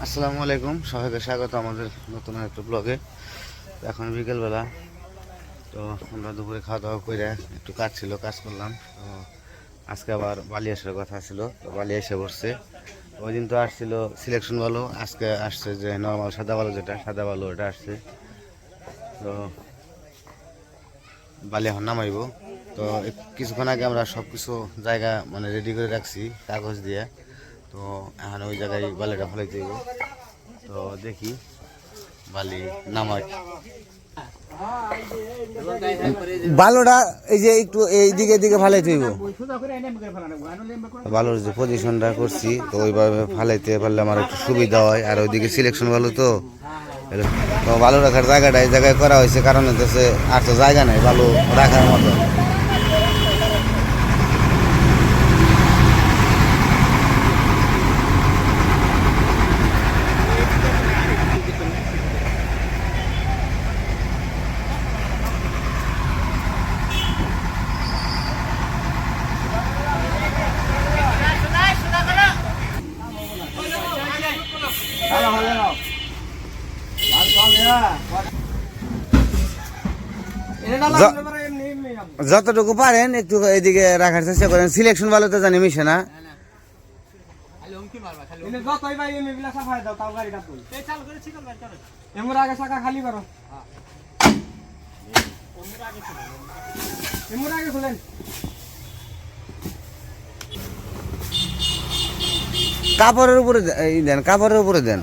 আসসালামু আলাইকুম, সবাইকে স্বাগত আমাদের নতুন একটা ব্লগে। এখন বিকেলবেলা, তো আমরা দুপুরে খাওয়া দাওয়া করে একটু কাজ ছিল, কাজ করলাম। তো আজকে আবার বালি আসার কথা ছিল, তো বালি এসে পড়ছে। ওই দিন তো আসছিল সিলেকশন বালু, আজকে আসছে যে নর্মাল সাদা বালু, যেটা সাদা বালু ওটা আসছে। তো বালি এখন নামাইব। তো কিছুক্ষণ আগে আমরা সব কিছু জায়গা মানে রেডি করে রাখছি কাগজ দিয়ে। তো এখন ওই জায়গায় বালিটা ফেলাইতে হইব। তো দেখি বালি নামাই। বালুটা এই যে একটু এইদিকে দিকে ফালাইতে হইব। বালুর যে পজিশনটা করছি, তো ওইভাবে ফালাইতে পারলে আমার একটু সুবিধা হয়। আর ওইদিকে সিলেকশন বালু, তো বালু রাখার জায়গাটা এই জায়গায় করা হয়েছে, কারণ হচ্ছে আর তো জায়গা নাই বালু রাখার মতো। যতটুকু পারেন একটু এইদিকে রাখার চেষ্টা করেন। সিলেকশন ভালো তো জানি মিশে না। কাপড়ের উপরে দেন, কাপড়ের উপরে দেন।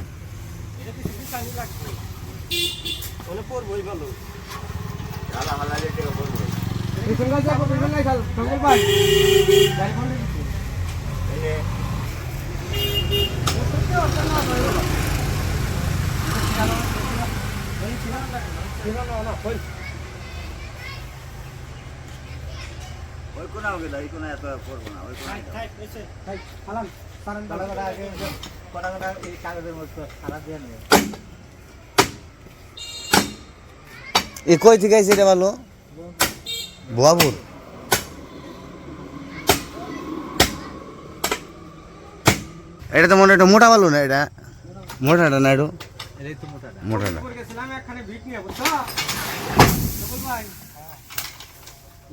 এ কই থেকে আইছে এটা ভালো? ভুয়াপুর। এটা তো মনে একটা মোটা বালু না, এটা মোটাটা না, এটা মোটাটা।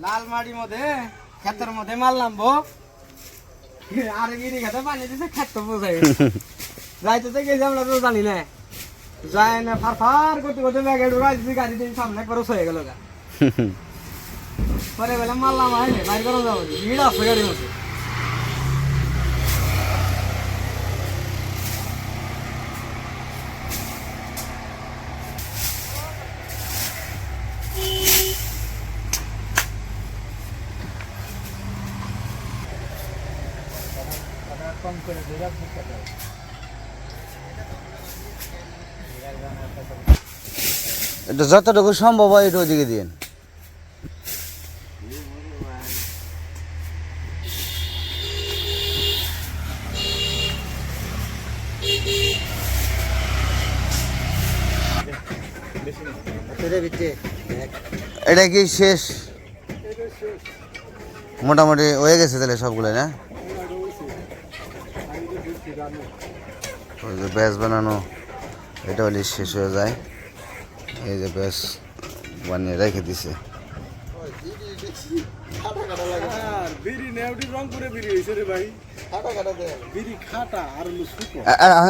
লাল মাটির মধ্যে ক্ষেতের মধ্যে মারলাম বো আর গিরি খেতে পানি দিছে, খেতে বোঝাই যাইতে তো গেছি আমরা তো জানি না, যায় না ফার করতে করতে ব্যাগে ঢুকাই দিছি, গাড়ি দিয়ে সামনে একবার হয়ে গেল গা। পরে বললাম মারলাম আইনে বাইর করা যাবো, ভিড় আছে গাড়ির মধ্যে। এটা যতটুকু সম্ভব হয় এটা ওইদিকে দিন। এটা কি শেষ? মোটামুটি হয়ে গেছে তাহলে সবগুলো, না? ওই যে ব্যাস বানানো, এটা হলে শেষ হয়ে যায়। এই যে ব্যাস বানিয়ে রেখে দিছে।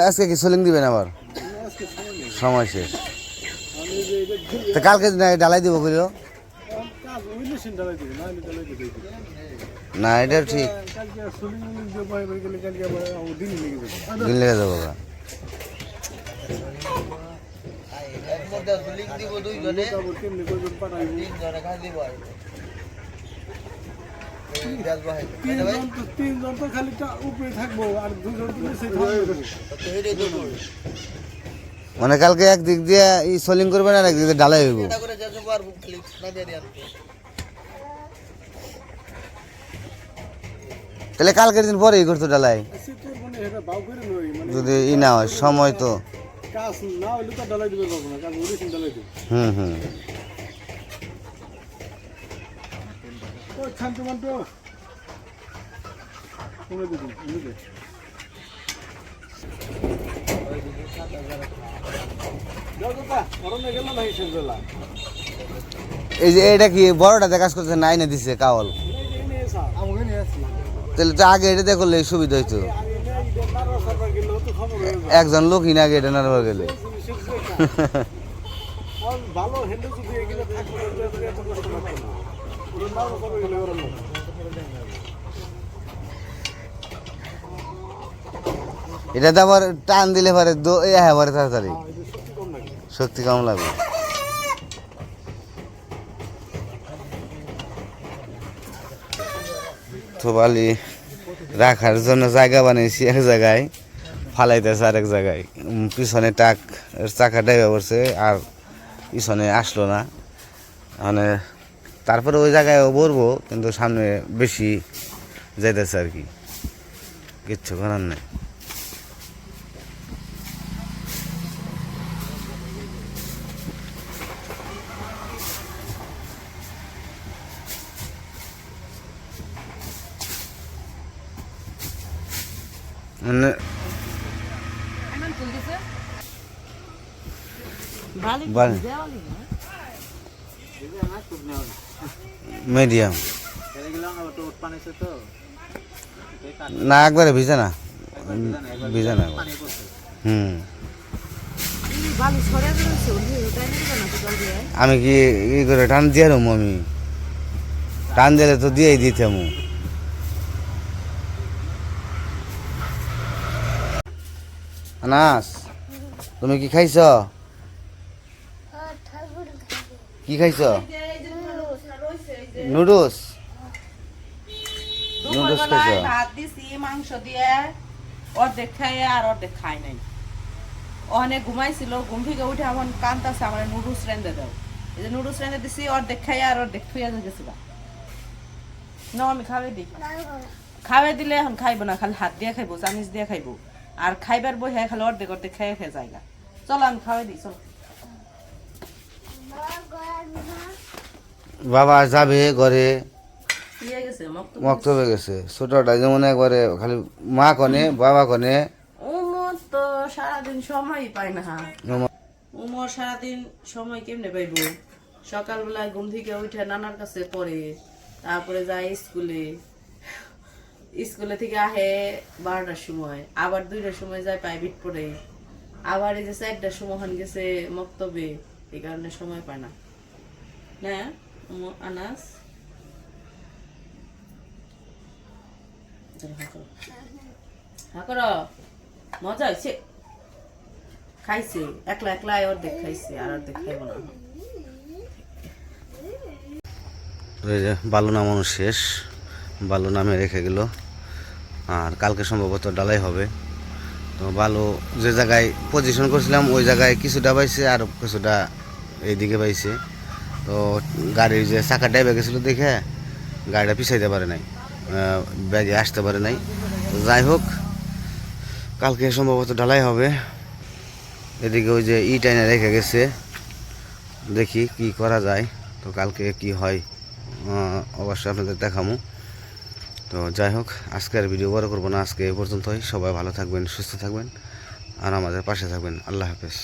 আজকে কি সোলিং দিবেন আবার? সময় শেষ। কালকে ডালাই দিব করিও না, এটা ঠিক দিন লেগে যাবো। মানে কালকে একদিক দিয়ে সোলিং করবেন আর একদিক দিয়ে ডালাই হইব। তাহলে কালকের দিন পরেই করতো ডালাই, যদি ই না হয় সময় তো। হুম এই যে এটা কি বড়টাতে কাজ করছে না আইনে দিছে কাওয়াল? তাহলে তো আগে এটা দেখলে সুবিধা হইতো। একজন লোকই না আগে এটা নাড়বার গেলে। এটাতে আবার টান দিলে পারে পারে তাড়াতাড়ি, শক্তি কম লাগবে। তো বালি রাখার জন্য জায়গা বানিয়েছি এক জায়গায়, ফালাইতেছে আরেক জায়গায়। পিছনে টাক চাকা ডাইভা পড়ছে আর পিছনে আসলো না, মানে তারপরে ওই জায়গায় বলবো, কিন্তু সামনে বেশি যাইতেছে আর কি, কিচ্ছু করার নেই। মানে মিডিয়াম না, একবারে ভিজে না, ভিজে না। আমি কি ই করে টান দিয়ে রুম, আমি টান দিলে তো দিয়েই দিতাম। আনাস, তুমি কি খাইছ? কি খাইছ? নুডলস। নুডলস খাইছ? ভাত দিছি মাংস দিয়ে, অর্ধেক খাই আর অর্ধেক খাই নাই। অনেক ঘুমাইছিল, ঘুম থেকে উঠে আমার কান্তাছে আমার নুডলস রেঁধে দাও। এই যে নুডলস রেঁধে দিছি, অর্ধেক খাই আর অর্ধেক থুয়ে গেছিল। না আমি খাওয়াই দিই, খাওয়াই দিলে এখন খাইবো না, খালি হাত দিয়ে খাইবো, চামিচ দিয়ে খাইবো। আর খাইবার বই খালি অর্ধেক অর্ধেক খেয়ে খেয়ে জায়গা। চলো আমি খাওয়াই দিই, চলো। বাবা যাবে ঘরে, ইয়ে গেছে মক্তবে গেছে। ছোটটা যেমন একবারে খালি মা কনে বাবা কনে। উমর তো সারাদিন সময় পায় না। উমর সারাদিন সময় কেমনে পাইবো? সকালবেলা ঘুম থেকে উঠে নানার কাছে পড়ে, তারপরে যায় স্কুলে, স্কুলে থেকে আহে 12টার সময়, আবার 2টার সময় যায় প্রাইভেট পড়ে, আবার এই যে 4টার সময় গেছে মক্তবে, এই কারণে সময় পায় না। না আনাস মজা হয়েছে, খাইছে একলা একলা, অর্ধেক খাইছে আর অর্ধেক খাইব না। বালু নামানো শেষ, বালু নামে রেখে গেল, আর কালকে সম্ভবত ডালাই হবে। তো বালু যে জায়গায় পজিশন করছিলাম ওই জায়গায় কিছুটা পাইছে আর কিছুটা এইদিকে পাইছে। তো গাড়ির যে চাকা ডাইবে গেছিলো দেখে গাড়িটা পিছাইতে পারে নাই, ব্যাগে আসতে পারে নাই। তো যাই হোক, কালকে সম্ভবত ঢালাই হবে। এদিকে ওই যে ইট এনে রেখে গেছে, দেখি কি করা যায়। তো কালকে কি হয় অবশ্যই আপনাদের দেখাবো। তো যাই হোক, আজকের ভিডিও বড় করবো না, আজকে এ পর্যন্তই। সবাই ভালো থাকবেন, সুস্থ থাকবেন আর আমাদের পাশে থাকবেন। আল্লাহ হাফেজ।